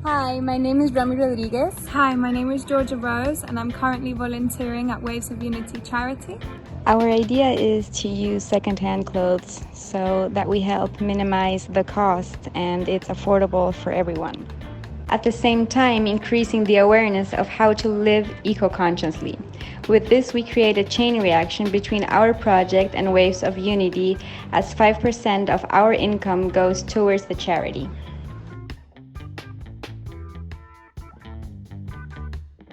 Hi, my name is Rami Rodriguez. Hi, my name is Georgia Rose and I'm currently volunteering at Waves of Unity charity. Our idea is to use secondhand clothes so that we help minimize the cost and it's affordable for everyone. At the same time, increasing the awareness of how to live eco-consciously. With this, we create a chain reaction between our project and Waves of Unity, as 5% of our income goes towards the charity.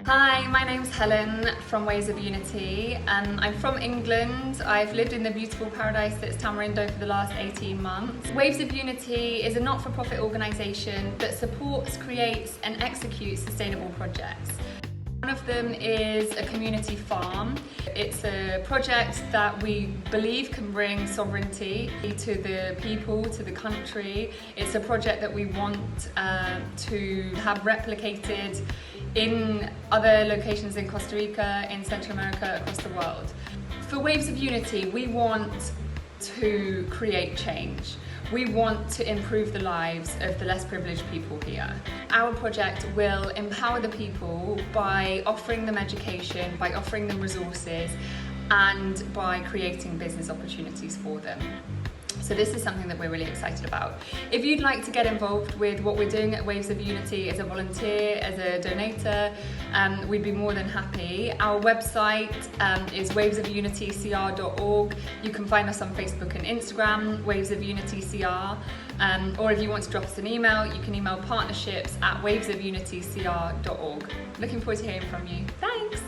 Hi, my name's Helen from Waves of Unity. I'm from England. I've lived in the beautiful paradise that's Tamarindo for the last 18 months. Waves of Unity is a not-for-profit organisation that supports, creates and executes sustainable projects. One of them is a community farm. It's a project that we believe can bring sovereignty to the people, to the country. It's a project that we want to have replicated in other locations in Costa Rica, in Central America, across the world. For Waves of Unity, we want to create change. We want to improve the lives of the less privileged people here. Our project will empower the people by offering them education, by offering them resources, and by creating business opportunities for them. So this is something that we're really excited about. If you'd like to get involved with what we're doing at Waves of Unity as a volunteer, as a donator, we'd be more than happy. Our website is wavesofunitycr.org. You can find us on Facebook and Instagram, Waves of Unity CR. Or if you want to drop us an email, you can email partnerships@wavesofunitycr.org. Looking forward to hearing from you. Thanks.